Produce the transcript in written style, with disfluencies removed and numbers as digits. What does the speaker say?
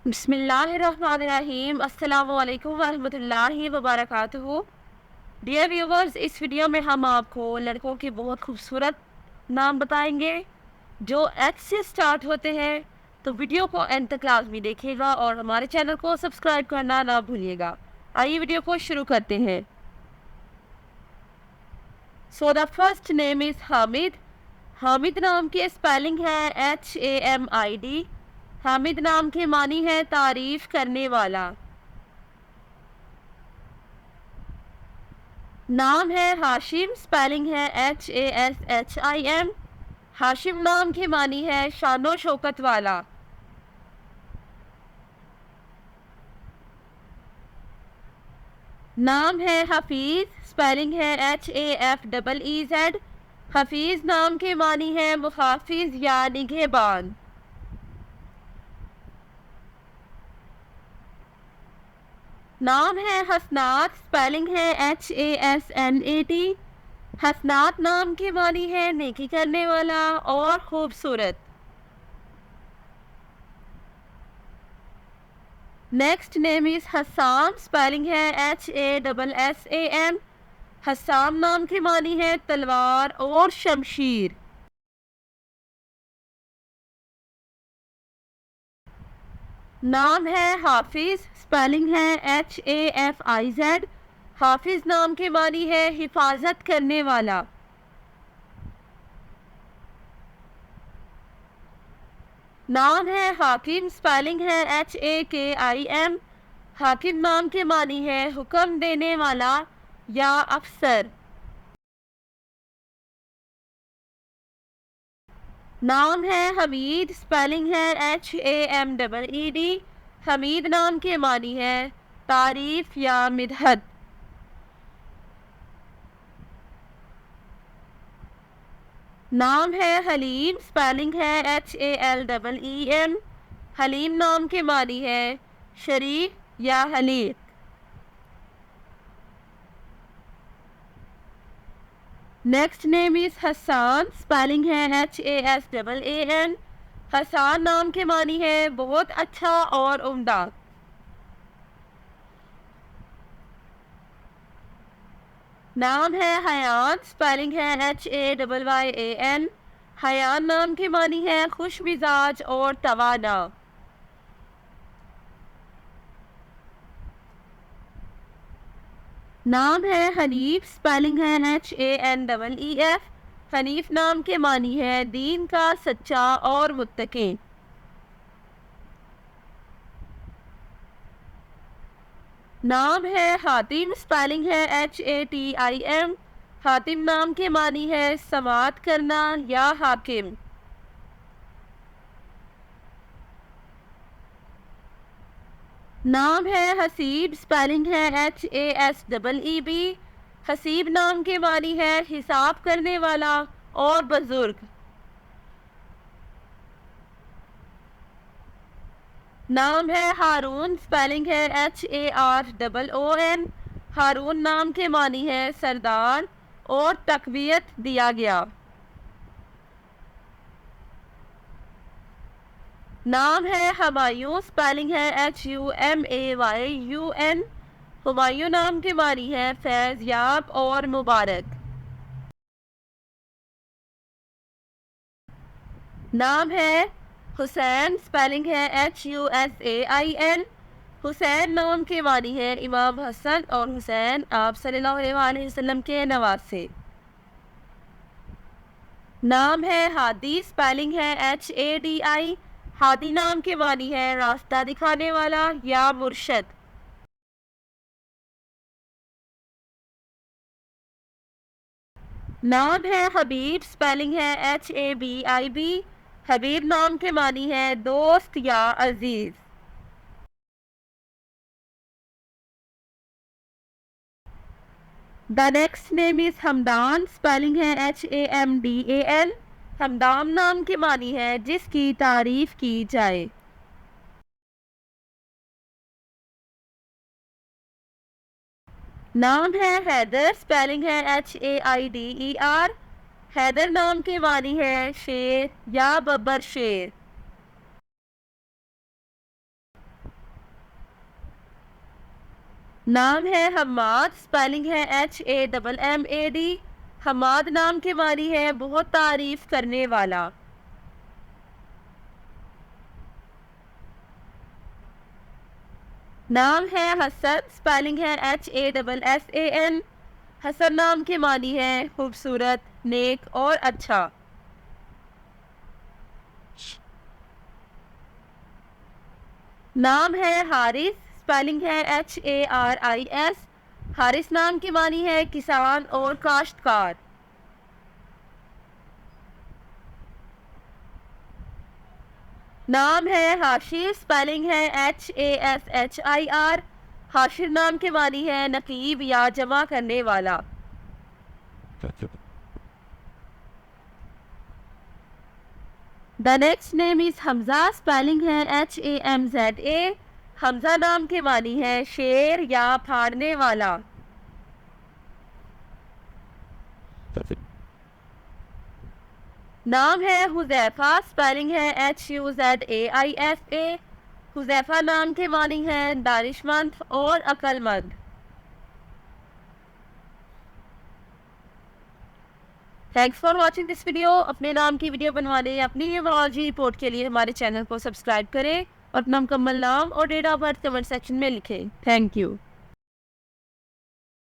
बिस्मिल्लाहिर्रहमानिर्रहीम। अस्सलामु अलैकुम वरहमतुल्लाहि वबरकातुहू। डियर व्यूवर्स, इस वीडियो में हम आपको लड़कों के बहुत खूबसूरत नाम बताएंगे जो एच से स्टार्ट होते हैं। तो वीडियो को एंड तक लाजमी देखिएगा और हमारे चैनल को सब्सक्राइब करना ना भूलिएगा। आइए वीडियो को शुरू करते हैं। So the first name is Hamid. Hamid नाम की स्पेलिंग है HAMID। हामिद नाम के मानी है तारीफ करने वाला। नाम है हाशिम, स्पेलिंग है HASHIM। हाशिम नाम के मानी है शानो शौकत वाला। नाम है हफीज, स्पेलिंग है HAFEEZ। हफीज नाम के मानी है मुहाफिज या निगहबान। नाम है हसनात, स्पेलिंग है HASNAT। हसनात नाम के मानी है नेकी करने वाला और खूबसूरत। Next name is Hasam, spelling है HASSAM। हसाम नाम की मानी है तलवार और शमशीर। नाम है हाफिज, स्पेलिंग है HAFIZ। हाफिज नाम की मानी है हिफाजत करने वाला। नाम है हाकिम, स्पेलिंग है HAKIM। हाकिम नाम के मानी है हुक्म देने वाला या अफसर। नाम है हमीद, स्पेलिंग है HAMEED। हमीद नाम के मानी है तारीफ या मिदहत। नाम है हलीम, स्पेलिंग है HALEEM। हलीम नाम के मानी है शरीफ या हलीम। Next name is Hasaan, spelling है HASAAN। हसान नाम के मानी है बहुत अच्छा और उम्दा। नाम है हयान, स्पेलिंग है HAYYAN। हयान नाम की मानी है खुश मिजाज और तवाना। नाम है हनीफ, स्पेलिंग है HANEEF। हनीफ नाम के मानी है दीन का सच्चा और मुत्तकी। नाम है हातिम, स्पेलिंग है HATIM। हातिम नाम के मानी है समात करना या हाकिम। नाम है हसीब, स्पेलिंग है HASEEB। हसीब नाम के मानी है हिसाब करने वाला और बुजुर्ग। नाम है हारून, स्पेलिंग है HAROON। हारून नाम के मानी है सरदार और तकवीयत दिया गया। नाम है हमायूं, स्पेलिंग है HUMAYUN। हुमायूं नाम के मानी है फैज़ याब और मुबारक। नाम है हुसैन, स्पेलिंग है HUSAIN। हुसैन नाम के मानी है इमाम हसन और हुसैन आप सल्लल्लाहु अलैहि वसल्लम के नवासे। नाम है हादी, स्पेलिंग है HADI। हादी नाम के मानी है रास्ता दिखाने वाला या मुर्शद। नाम है हबीब, स्पेलिंग है HABIB। हबीब नाम के मानी है दोस्त या अजीज। The next name is Hamdan, spelling है HAMDAN। हमदान नाम की मानी है जिसकी तारीफ की जाए। नाम है हैदर, स्पेलिंग है HAIDER। हैदर नाम की मानी है शेर या बब्बर शेर। नाम है हम्माद, स्पेलिंग है HAMMAD। हम्माद नाम के मानी है बहुत तारीफ करने वाला। नाम है हसन, स्पेलिंग है HASSAN। हसन नाम के मानी है खूबसूरत, नेक और अच्छा। नाम है हारिस, स्पेलिंग है HARIS। हारिस नाम की मानी है किसान और काश्तकार। नाम है हाशिर, स्पेलिंग है HASHIR। हाशिर नाम के मानी है नकीब या जमा करने वाला। The next name is Hamza, spelling है HAMZA। हमजा नाम के मानी है शेर या फाड़ने वाला। नाम है हुजैफा, स्पेलिंग है HUZAIFA। हुजैफा नाम के मानी है दानिशमंद और अक्लमंद। Thanks for watching this video. अपने नाम की वीडियो बनवाने या अपनी न्यूमरोलॉजी रिपोर्ट के लिए हमारे चैनल को सब्सक्राइब करें और अपना मुकम्मल नाम और date of birth comment section में लिखें। Thank you.